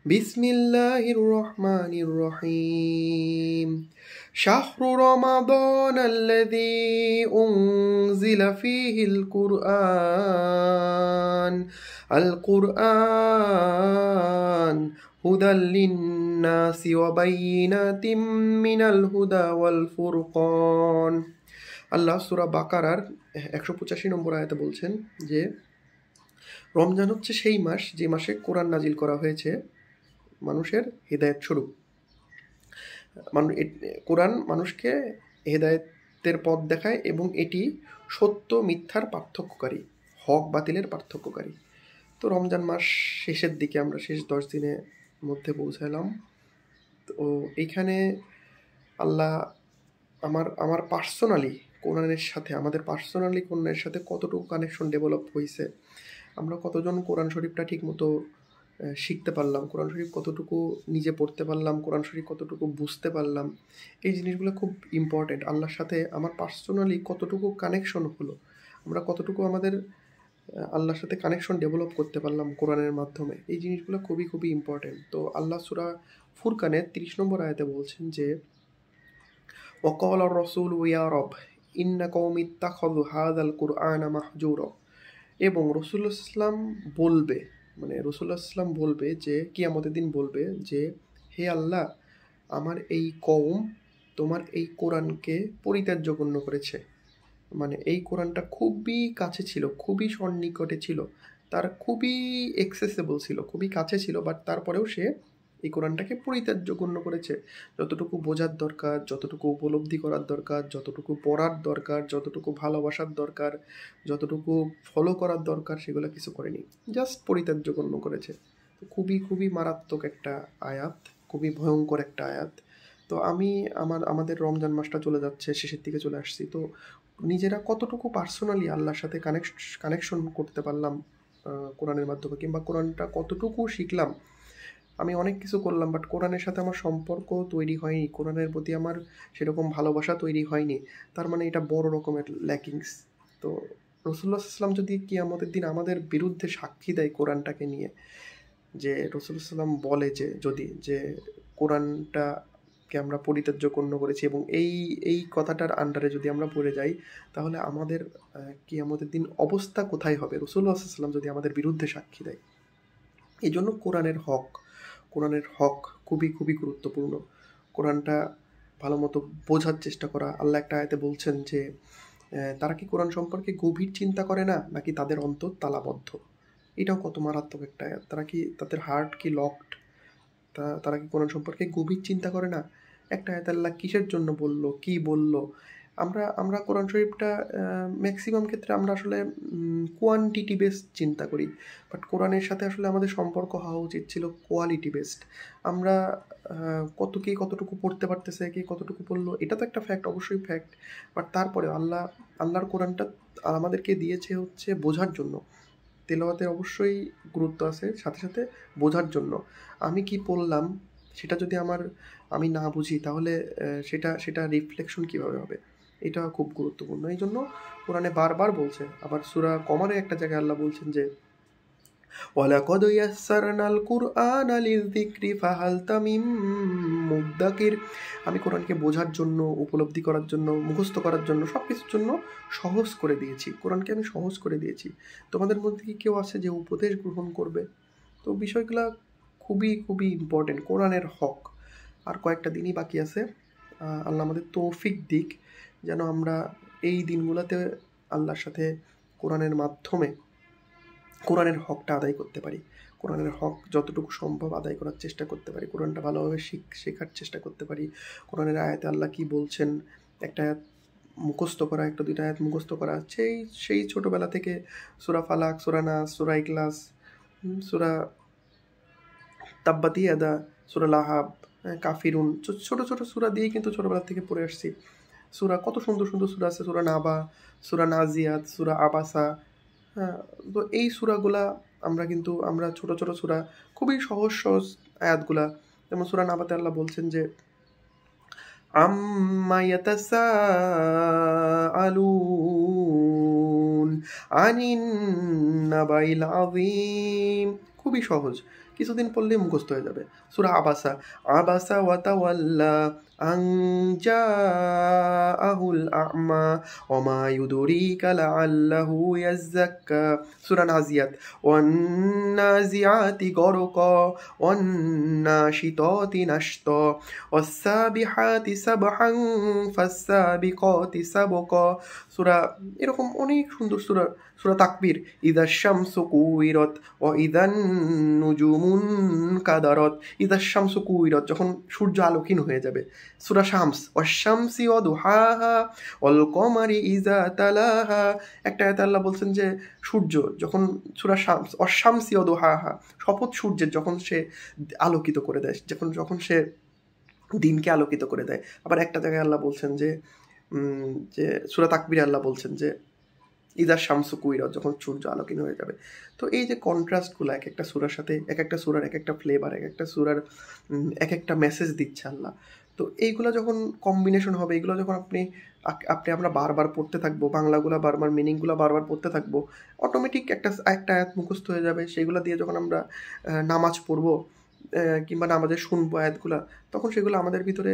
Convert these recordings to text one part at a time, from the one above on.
বিসমিল্লাহির রহমানির রহিম। শাহরু রমাদান আল্লাযী উনজিলা ফীহিল কুরআন আল কুরআন হুদাল লিন্নাসি ওয়া বাইয়িনাতিম মিনাল হুদা ওয়াল ফুরকান। আল্লাহ সূরা বাকারার 185 নম্বর আয়াতে বলছেন যে রমজান হচ্ছে সেই মাস যে মাসে কোরআন নাজিল করা হয়েছে মানুষের হেদায়েত স্বরূপ। কোরআন মানুষকে হেদায়েতের পথ দেখায় এবং এটি সত্য মিথ্যার পার্থক্যকারী, হক বাতিলের পার্থক্যকারী। তো রমজান মাস শেষের দিকে আমরা শেষ 10 দিনের মধ্যে পৌঁছালাম। তো এইখানে আল্লাহ আমার পার্সোনালি কোরআনের সাথে কোরআনের সাথে কতটুকু কানেকশন ডেভেলপ হয়েছে, আমরা কতজন কোরআন শরীফটা ঠিকমতো শিখতে পারলাম, কোরআন শরীফ কতটুকু নিজে পড়তে পারলাম, কোরআন শরীফ কতটুকু বুঝতে পারলাম, এই জিনিসগুলো খুব ইম্পর্টেন্ট। আল্লাহর সাথে আমার পার্সোনালি কতটুকু কানেকশন হলো, আমরা কতটুকু আমাদের আল্লাহর সাথে কানেকশন ডেভেলপ করতে পারলাম কোরআনের মাধ্যমে, এই জিনিসগুলো খুবই খুবই ইম্পর্টেন্ট। তো আল্লাহ সূরা ফুরকানের 30 নম্বর আয়াতে বলছেন যে ওয়াকাল আর-রাসূল ইয়া রব ইন্না কওমি ইত্তাখাযু হাযাল কুরআনা মাহজুরা। এবং রাসূলুল্লাহ সাল্লাল্লাহু বলবে যে কিয়ামতের দিন বলবে যে হে আল্লাহ, আমার এই কওম তোমার এই কোরআনকে পরিত্যাজ্য গণ্য করেছে। মানে এই কোরআনটা খুবই কাছে ছিল, খুবই সন্নিকটে ছিল, তার খুবই অ্যাক্সেসেবল ছিল, খুবই কাছে ছিল, বাট তারপরেও সে এই কোরআনটাকে পরিত্যাজ্য গণ্য করেছে। যতটুকু বোঝার দরকার, যতটুকু উপলব্ধি করার দরকার, যতটুকু পড়ার দরকার, যতটুকু ভালোবাসার দরকার, যতটুকু ফলো করার দরকার, সেগুলো কিছু করেনি, জাস্ট পরিত্যাজ্য গণ্য করেছে। তো খুবই খুবই মারাত্মক একটা আয়াত, খুবই ভয়ঙ্কর একটা আয়াত। তো আমাদের রমজান মাসটা চলে যাচ্ছে, শেষের দিকে চলে আসছি। তো নিজেরা কতটুকু পার্সোনালি আল্লাহর সাথে কানেকশন করতে পারলাম কোরআনের মাধ্যমে, কিংবা কোরআনটা কতটুকু শিখলাম। আমি অনেক কিছু করলাম, বাট কোরআনের সাথে আমার সম্পর্ক তৈরি হয়নি, কোরআনের প্রতি আমার সেরকম ভালোবাসা তৈরি হয়নি, তার মানে এটা বড় রকমের ল্যাকিংস। তো রাসূলুল্লাহ সাল্লাল্লাহু আলাইহি ওয়াসাল্লাম যদি কিয়ামতের দিন আমাদের বিরুদ্ধে সাক্ষী দেয় কোরআনটাকে নিয়ে, যে রাসূলুল্লাহ সাল্লাল্লাহু আলাইহি ওয়াসাল্লাম বলে যে কোরআনটাকে আমরা পরিত্যাজ্য গণ্য করেছি, এবং এই কথাটার আন্ডারে যদি আমরা পড়ে যাই, তাহলে আমাদের কিয়ামতের দিন অবস্থা কোথায় হবে, রাসূলুল্লাহ সাল্লাল্লাহু আলাইহি ওয়াসাল্লাম যদি আমাদের বিরুদ্ধে সাক্ষী দেয়। এই জন্য কোরআনের হক খুবই খুবই গুরুত্বপূর্ণ। কোরআনটা ভালো মতো বোঝার চেষ্টা করা। আল্লাহ একটা আয়াতে বলছেন যে তারা কি কোরআন সম্পর্কে গভীর চিন্তা করে না, নাকি তাদের অন্তর তালাবদ্ধ। এটাও কত মারাত্মক একটা আয়াত। তাদের হার্ট কি লকড, তারা কি কোরআন সম্পর্কে গভীর চিন্তা করে না। একটা আয়াত আল্লাহ কিসের জন্য বললো, কি বললো। আমরা কোরআন শরীফটা ম্যাক্সিমাম ক্ষেত্রে আমরা আসলে কোয়ান্টিটি বেসড চিন্তা করি, বাট কোরআনের সাথে আসলে আমাদের সম্পর্ক হওয়া উচিত ছিল কোয়ালিটি বেসড। আমরা কে কতটুকু পড়তে পারতেছে, কে কতটুকু পড়লো, এটা তো একটা ফ্যাক্ট, অবশ্যই ফ্যাক্ট, বাট তারপরে আল্লাহর কোরআনটা আমাদেরকে দিয়েছে হচ্ছে বোঝার জন্য। তেলাওয়াতের অবশ্যই গুরুত্ব আছে, সাথে সাথে বোঝার জন্য। আমি কি পড়লাম সেটা যদি আমি না বুঝি, তাহলে সেটা রিফ্লেকশন কীভাবে হবে, এটা খুব গুরুত্বপূর্ণ। এই জন্য কোরআনে বারবার বলছে। আবার সূরা কমারে একটা জায়গায় আল্লাহ বলছেন যে ওয়ালাকাদ ইয়াসসারনাল কুরআনা লিযিকরি ফাহাল তামিম মুদ্দাকির। আমি কোরআনকে বোঝার জন্য, উপলব্ধি করার জন্য, মুখস্থ করার জন্য, সব কিছুর জন্য সহজ করে দিয়েছি। কোরআনকে আমি সহজ করে দিয়েছি। তোমাদের মধ্যে কি কেউ আছে যে উপদেশ গ্রহণ করবে? তো বিষয়গুলো খুবই খুবই ইম্পর্টেন্ট, কোরআনের হক। আর কয়েকটা দিনই বাকি আছে। আল্লাহ আমাদের তৌফিক দিক যেন আমরা এই দিনগুলোতে আল্লাহর সাথে কোরআনের মাধ্যমে কোরআনের হকটা আদায় করতে পারি, কোরআনের হক যতটুকু সম্ভব আদায় করার চেষ্টা করতে পারি, কোরআনটা ভালোভাবে শেখার চেষ্টা করতে পারি। কোরআনের আয়াতে আল্লাহ কি বলছেন, একটা আয়াত মুখস্থ করা, একটা দুইটা আয়াত মুখস্থ করা, সেই ছোটোবেলা থেকে সূরা ফালাক, সূরা নাস, সূরা ইখলাস, সূরা তাব্বাত ইয়াদা, সূরা লাহাব, কাফিরুন, ছোটো ছোটো সূরা দিয়ে কিন্তু ছোটোবেলা থেকে পড়ে আসছি। সূরা কত সুন্দর সুন্দর সূরা আছে, সূরা নাবা, সূরা নাজিয়াত, সূরা আবাসা। হ্যাঁ, তো এই সূরাগুলা আমরা ছোট ছোট সূরা, খুবই সহজ সহজ আয়াতগুলা। যেমন সূরা নাবাতে আল্লাহ বলছেন যে আম্মা ইয়াতাসাআলুন আনিন নাবাইল আযীম। খুবই সহজ, কিছুদিন পড়লেই মুখস্থ হয়ে যাবে। সূরা আবাসা, আবাসা ওয়া তাওয়াল্লা আন জাআহুল আ'মা ওয়া মা ইউদরিকা লাআল্লাহু ইয়াযাক্কা। সূরা নাজিয়াত, ওয়ান নাজিআতি গরকা ওয়ান নাশিতাতি নাশতা ওয়াস সাবিহাতি সাবহান ফাস-সাবিকাতি সাবকা। সূরা এরকম অনেক সুন্দর সূরা। সূরা তাকবীর, ইযাশ শামসু কুওয়িরাত ওয়া ইযান নুজুমুন কাদারাত। ইযাশ শামসু কুওয়িরাত, যখন সূর্য আলোকহীন হয়ে যাবে। সূরা শামস, ওয়াশ শামসি ওয়া দুহাহা ওয়াল কমারি ইযা তালাহা। একটা আয়াতে আল্লাহ বলছেন যে সূর্য যখন, সূরা শামস, ওয়াশ শামসি ওয়া দুহাহা, শপথ সূর্যের, যখন সে আলোকিত করে দেয়, যখন সে দিনকে আলোকিত করে দেয়। আবার একটা জায়গায় আল্লাহ বলছেন যে সূরা তাকবীরে আল্লাহ বলছেন যে ইযাশ শামসু কুওয়িরাত, যখন সূর্য আলোকহীন হয়ে যাবে। তো এই যে কন্ট্রাস্টগুলো এক একটা সূরার সাথে, এক একটা সূরার এক একটা ফ্লেভার, এক একটা সূরার এক একটা মেসেজ দিচ্ছে আল্লাহ। তো এইগুলো যখন কম্বিনেশন হবে, এগুলো যখন আমরা বারবার পড়তে থাকবো, বাংলাগুলো বারবার, মিনিংগুলো বারবার পড়তে থাকবো, অটোমেটিক একটা আয়াত মুখস্থ হয়ে যাবে। সেইগুলো দিয়ে যখন আমরা নামাজ পড়বো কিংবা নামাজে শুনবো আয়াতগুলা, তখন সেগুলো আমাদের ভিতরে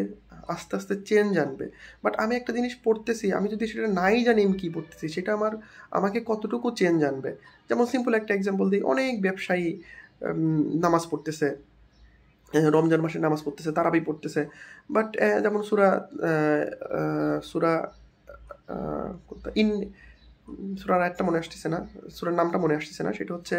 আস্তে আস্তে চেঞ্জ আনবে। বাট আমি একটা জিনিস পড়তেছি, আমি যদি সেটা নাই জানি আমি কী পড়তেছি, সেটা আমাকে কতটুকু চেঞ্জ আনবে। যেমন সিম্পল একটা এক্সাম্পল দিই, অনেক ব্যবসায়ী নামাজ পড়তেছে, রমজান মাসে নামাজ পড়তেছে, তারাবি পড়তেছে, বাট যেমন সূরার আয়াতটা মনে আসতেছে না, সূরার নামটা মনে আসতেছে না, সেটা হচ্ছে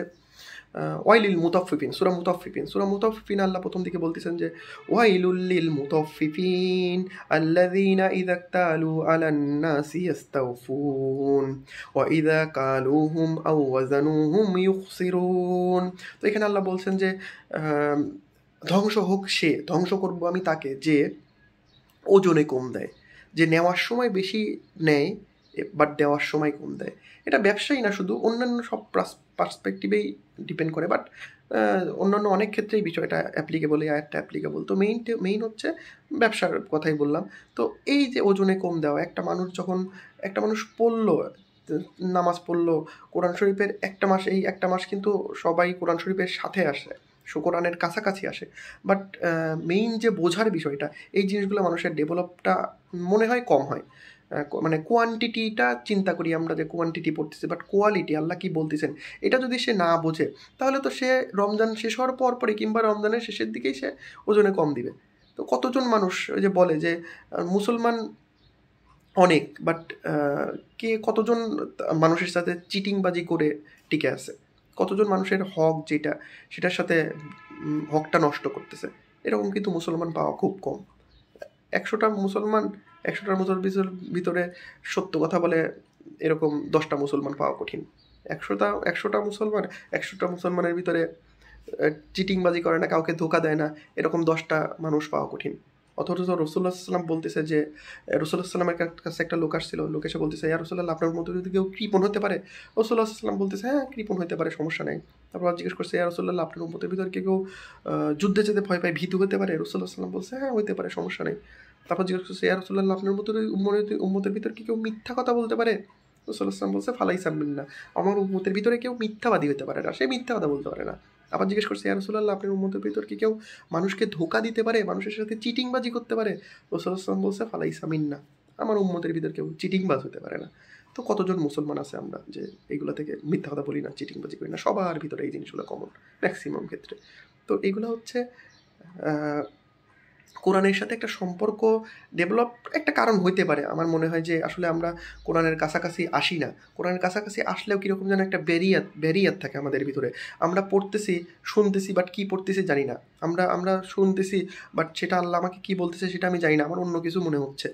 ওয়াইলিল মুতাফফিফিন, সূরা মুতাফফিফিন। সূরা মুতাফফিফিন আল্লাহ প্রথম দিকে বলতেছেন যে ওয়াইলুল লিল মুতাফফিফিন আল্লাযীনা ইযা ইকতালু আলান নাসি ইস্তাওফুন ওয়া ইযা কালুহুম আও ওয়াজানুহুম ইউখসিরুন। তো এখানে আল্লাহ বলছেন যে ধ্বংস হোক সে, ধ্বংস করব আমি তাকে যে ওজনে কম দেয়, যে নেওয়ার সময় বেশি নেয় বাট দেওয়ার সময় কম দেয়। এটা ব্যবসায়ী না শুধু, অন্যান্য সব পার্সপেক্টিভেই ডিপেন্ড করে, বাট অন্যান্য অনেক ক্ষেত্রেই বিষয়টা অ্যাপ্লিকেবল, এই আয়াতটা অ্যাপ্লিকেবল। তো মেইন হচ্ছে ব্যবসার কথাই বললাম। তো এই যে ওজনে কম দেওয়া, একটা মানুষ পড়লো, নামাজ পড়লো, কোরআন শরীফের একটা মাস কিন্তু সবাই কোরআন শরীফের সাথে আসে, কোরআনের কাছাকাছি আসে, বাট মেইন যে বোঝার বিষয়টা, এই জিনিসগুলো মানুষের ডেভেলপটা মনে হয় কম হয়। মানে কোয়ান্টিটিটা চিন্তা করি আমরা, যে কোয়ান্টিটি পড়তেছে, বাট কোয়ালিটি আল্লাহ কি বলতেছেন এটা যদি সে না বোঝে, তাহলে তো সে রমজান শেষ হওয়ার পরপরই কিংবা রমজানের শেষের দিকেই সে ওজনে কম দিবে। তো কতজন মানুষ ওই যে বলে যে মুসলমান অনেক, বাট কতজন মানুষের সাথে চিটিংবাজি করে টিকে আছে, কতজন মানুষের হক সেটার সাথে হকটা নষ্ট করতেছে। এরকম কিন্তু মুসলমান পাওয়া খুব কম। 100টা মুসলমানের ভিতরে সত্য কথা বলে এরকম 10টা মুসলমান পাওয়া কঠিন। 100টা মুসলমানের ভিতরে চিটিংবাজি করে না, কাউকে ধোকা দেয় না, এরকম 10টা মানুষ পাওয়া কঠিন। অথচ রাসূলুল্লাহ সাল্লাল্লাহু আলাইহি ওয়াসাল্লাম বলতেছে যে, রাসূলুল্লাহ সাল্লামের কাছে একটা লোক আসছিল, লোক এসে বলতেছে, ইয়া রাসূলুল্লাহ, আপনার মতো যদি কেউ কৃপণ হতে পারে? রাসূলুল্লাহ সাল্লাম বলতেছে, হ্যাঁ কৃপণ হতে পারে, সমস্যা নেই। তারপর জিজ্ঞেস করছে, ইয়া রাসূলুল্লাহ, আপনার উম্মতের ভিতরে কেউ যুদ্ধে যেতে ভয় পায়, ভীতু হতে পারে? রাসূলুল্লাহ সাল্লাম বলছে, হ্যাঁ হতে পারে, সমস্যা নেই। তারপর জিজ্ঞেস করছে, ইয়া রাসূলুল্লাহ, আপনার মতো উম্মতের ভিতরে কি কেউ মিথ্যা কথা বলতে পারে? রাসূলুল্লাহ সাল্লাম বলছে, ফালাইসা মিন্না, আমার উম্মতের ভিতরে কেউ মিথ্যাবাদী হতে পারে না, সে মিথ্যা কথা বলতে পারে না। আবার জিজ্ঞেস করছে, ইয়া রাসূলুল্লাহ, আপনার উম্মতের ভিতর কি কেউ মানুষকে ধোকা দিতে পারে, মানুষের সাথে চিটিংবাজি করতে পারে? রাসূলুল্লাহ সাল্লাম বলছে, ফালাইসা মিন্না, আমার উম্মতের ভিতর কেউ চিটিংবাজ হতে পারে না। তো কতজন মুসলমান আছে আমরা যে এইগুলো থেকে মিথ্যা কথা বলি না, চিটিংবাজি করি না? সবার ভিতরে এই জিনিসগুলো কমন, ম্যাক্সিমাম ক্ষেত্রে। তো এগুলো হচ্ছে কোরআনের সাথে একটা সম্পর্ক ডেভেলপ একটা কারণ হইতে পারে। আমার মনে হয় যে আসলে আমরা কোরআনের কাছাকাছি আসি না। কোরআনের কাছাকাছি আসলেও কীরকম যেন একটা ব্যারিয়ার থাকে আমাদের ভিতরে। আমরা পড়তেছি, শুনতেছি, বাট কী পড়তেছি জানি না। আমরা শুনতেছি, বাট সেটা আল্লাহ আমাকে কী বলতেছে সেটা আমি জানি না, আমার অন্য কিছু মনে হচ্ছে,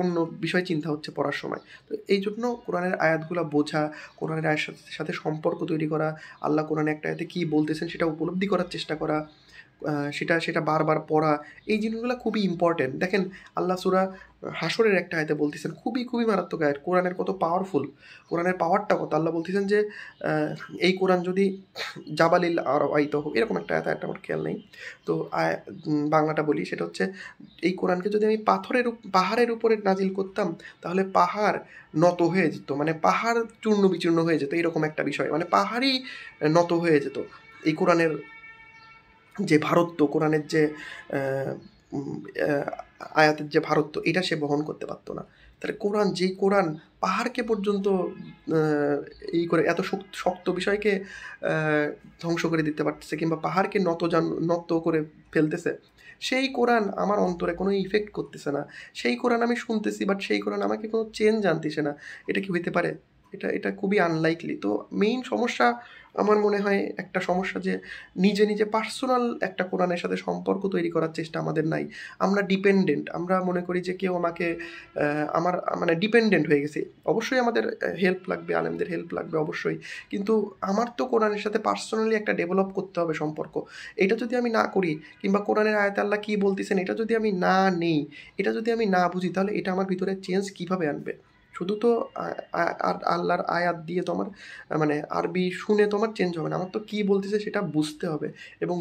অন্য বিষয় চিন্তা হচ্ছে পড়ার সময়। তো এই জন্য কোরআনের আয়াতগুলো বোঝা, কোরআনের আয়ের সাথে সম্পর্ক তৈরি করা, আল্লাহ কোরআনে একটা আয়াতে কী বলতেছেন সেটা উপলব্ধি করার চেষ্টা করা, সেটা বারবার পড়া, এই জিনিসগুলো খুবই ইম্পর্টেন্ট। দেখেন আল্লাহ সূরা হাশরের একটা আয়াতে বলতেছেন, খুবই মারাত্মক আয়াত, কোরআনের কত পাওয়ারফুল, কোরআনের পাওয়ারটা কত। আল্লাহ বলতেছেন যে এই কোরআন যদি জাবালিল আর আইতাহু, এরকম একটা আয়াত, আমার খেয়াল নেই, তো বাংলাটা বলি, সেটা হচ্ছে, এই কোরআনকে যদি আমি পাহাড়ের উপরে নাজিল করতাম, তাহলে পাহাড় নত হয়ে যেত, মানে পাহাড় চূর্ণ বিচূর্ণ হয়ে যেত, এরকম একটা বিষয়, মানে পাহাড়ই নত হয়ে যেত। এই কোরআনের যে ভারত্ব, কোরআনের যে আহ, উম, আহ, আয়াতের যে ভারত্ব, এটা সে বহন করতে পারতো না। তাহলে কোরআন, যেই কোরআন পাহাড়কে পর্যন্ত আহ, এই করে এত শক্ত বিষয়কে আহ, ধ্বংস করে দিতে পারতেছে, কিংবা পাহাড়কে নত করে ফেলতেছে, সেই কোরআন আমার অন্তরে কোনো ইফেক্ট করতেছে না। সেই কোরআন আমি শুনতেছি, বাট সেই কোরআন আমাকে কোনো চেঞ্জ আনতেছে না। এটা কি হইতে পারে? এটা এটা খুবই আনলাইকলি। তো মেইন সমস্যা আমার মনে হয়, একটা সমস্যা যে নিজে নিজে পার্সোনাল একটা কোরআনের সাথে সম্পর্ক তৈরি করার চেষ্টা আমাদের নাই। আমরা ডিপেন্ডেন্ট, আমরা মনে করি যে কেউ আমাকে আমার মানে ডিপেন্ডেন্ট হয়ে গেছি। অবশ্যই আমাদের হেল্প লাগবে, আলেমদের হেল্প লাগবে অবশ্যই, কিন্তু আমার তো কোরআনের সাথে পার্সোনালি একটা ডেভেলপ করতে হবে সম্পর্ক। এটা যদি আমি না করি, কিংবা কোরআনের আয়াতে আল্লাহ কী বলতেছেন এটা যদি আমি না নেই, এটা যদি আমি না বুঝি, তাহলে এটা আমার ভিতরে চেঞ্জ কীভাবে আনবে? শুধু তো আল্লাহর আয়াত দিয়ে তো আমার মানে আরবি শুনে তো আমার চেঞ্জ হবে না। আমার তো কী বলতেছে সেটা বুঝতে হবে, এবং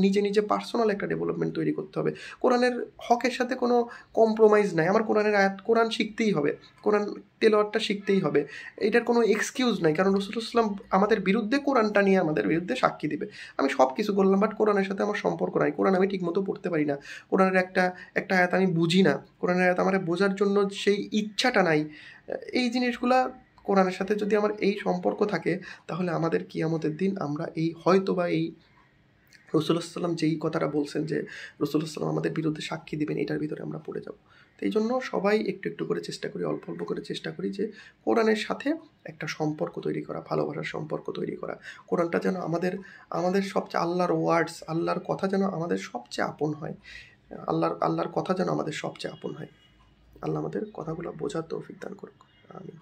নিজে নিজে পার্সোনাল একটা ডেভেলপমেন্ট তৈরি করতে হবে। কোরআনের হকের সাথে কোনো কম্প্রোমাইজ নাই। আমার কোরআনের আয়াত, কোরআন শিখতেই হবে, কোরআন তেলাওয়াতটা শিখতেই হবে। এটার কোনো এক্সকিউজ নাই, কারণ রাসূলুল্লাহ সাল্লাল্লাহু আলাইহি ওয়াসাল্লাম আমাদের বিরুদ্ধে কোরআনটা নিয়ে আমাদের বিরুদ্ধে সাক্ষী দিবে। আমি সব কিছু করলাম, বাট কোরআনের সাথে আমার সম্পর্ক নাই, কোরআন আমি ঠিকমতো পড়তে পারি না, কোরআনের একটা একটা আয়াত আমি বুঝি না, কোরআনের আয়াত আমার বোঝার জন্য সেই ইচ্ছাটা নাই। এই জিনিসগুলা, কোরআনের সাথে যদি আমার এই সম্পর্ক থাকে, তাহলে আমাদের কিয়ামতের দিন আমরা এই হয়তোবা এই রাসূলুল্লাহ সাল্লাম যেই কথাটা বলছেন যে রাসূলুল্লাহ সাল্লাম আমাদের বিরুদ্ধে সাক্ষী দিবেন, এটার ভিতরে আমরা পড়ে যাব। তো এই জন্য সবাই একটু একটু করে চেষ্টা করি, অল্প অল্প করে চেষ্টা করি যে কোরআনের সাথে একটা সম্পর্ক তৈরি করা, ভালোবাসার সম্পর্ক তৈরি করা। কোরআনটা যেন আমাদের আমাদের সবচেয়ে, আল্লাহর ওয়ার্ডস, আল্লাহর কথা যেন আমাদের সবচেয়ে আপন হয়। আল্লাহর কথা যেন আমাদের সবচেয়ে আপন হয়। আল্লাহ আমাদের কথাগুলো বোঝার তৌফিক দান করুক। আমিন।